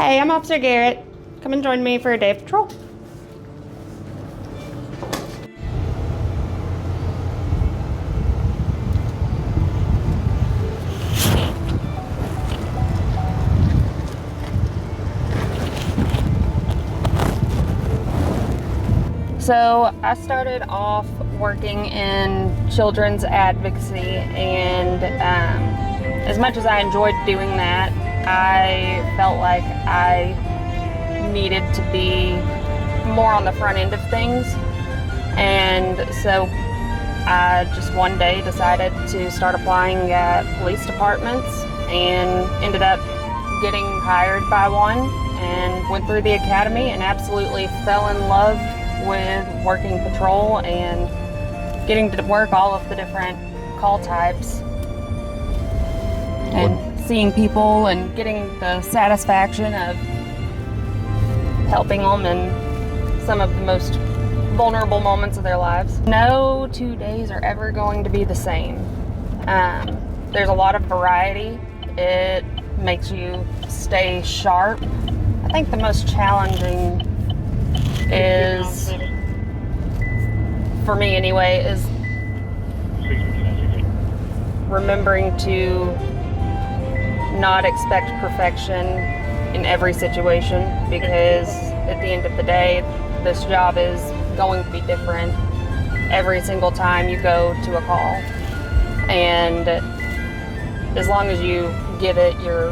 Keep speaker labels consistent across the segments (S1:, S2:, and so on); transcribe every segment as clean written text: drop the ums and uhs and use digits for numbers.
S1: Hey, I'm Officer Garrett. Come and join me for a day of patrol. So I started off working in children's advocacy, and as much as I enjoyed doing that, I felt like I needed to be more on the front end of things. And so I just one day decided to start applying at police departments and ended up getting hired by one and went through the academy and absolutely fell in love with working patrol and getting to work all of the different call types and seeing people and getting the satisfaction of helping them in some of the most vulnerable moments of their lives. No 2 days are ever going to be the same. There's a lot of variety. It makes you stay sharp. I think the most challenging is, for me anyway, is remembering to not expect perfection in every situation, because at the end of the day, this job is going to be different every single time you go to a call. And as long as you give it your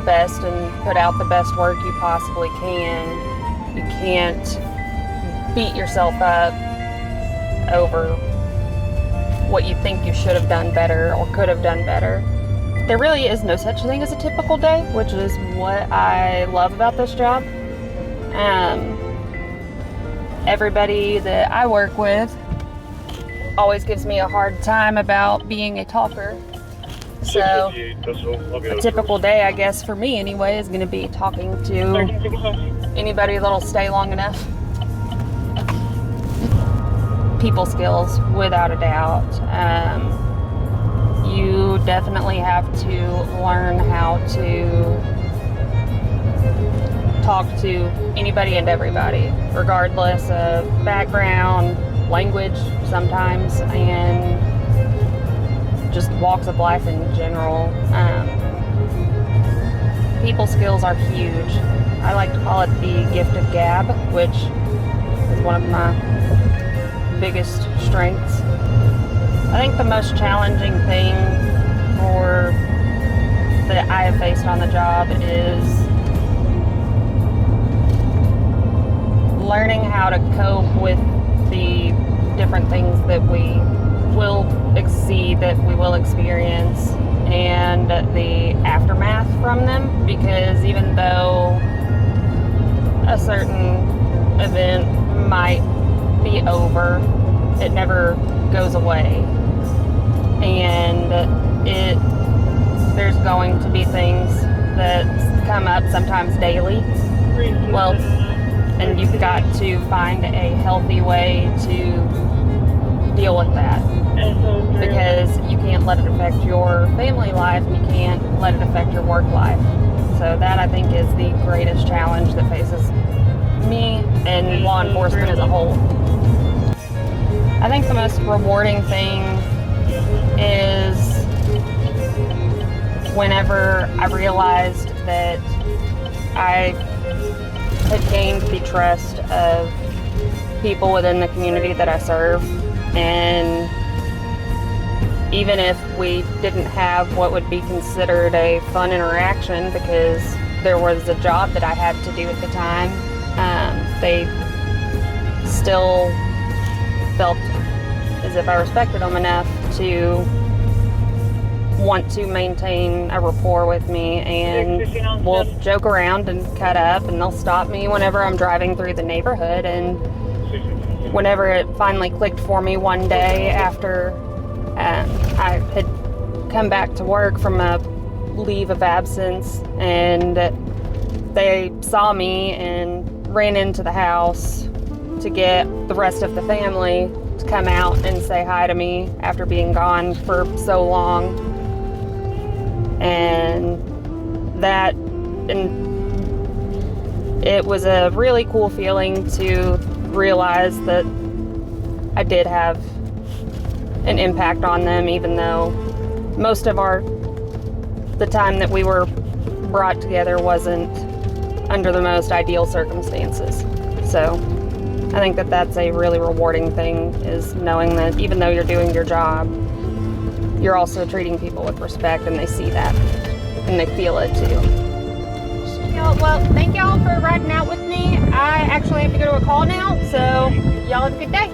S1: best and put out the best work you possibly can, you can't beat yourself up over what you think you should have done better or could have done better. There really is no such thing as a typical day, which is what I love about this job. Everybody that I work with always gives me a hard time about being a talker. So a typical day, I guess, for me anyway, is going to be talking to anybody that'll stay long enough. People skills, without a doubt. You definitely have to learn how to talk to anybody and everybody, regardless of background, language sometimes, and just walks of life in general. People skills are huge. I like to call it the gift of gab, which is one of my biggest strengths. I think the most challenging thing that I have faced on the job is learning how to cope with the different things that we will see, that we will experience, and the aftermath from them, because even though a certain event might be over, it never goes away. And there's going to be things that come up sometimes daily. Well, and you've got to find a healthy way to deal with that, because you can't let it affect your family life, and you can't let it affect your work life. So that, I think, is the greatest challenge that faces me and law enforcement as a whole. I think the most rewarding thing is whenever I realized that I had gained the trust of people within the community that I serve, and even if we didn't have what would be considered a fun interaction, because there was a job that I had to do at the time, they still felt as if I respected them enough to want to maintain a rapport with me, and we'll joke around and cut up, and they'll stop me whenever I'm driving through the neighborhood. And whenever it finally clicked for me one day after I had come back to work from a leave of absence, and they saw me and ran into the house to get the rest of the family to come out and say hi to me after being gone for so long. And that it was a really cool feeling to realize that I did have an impact on them, even though most of the time that we were brought together wasn't under the most ideal circumstances. So I think that that's a really rewarding thing, is knowing that even though you're doing your job, you're also treating people with respect, and they see that and they feel it too.
S2: Well, thank y'all for riding out with me. I actually have to go to a call now, so y'all have a good day.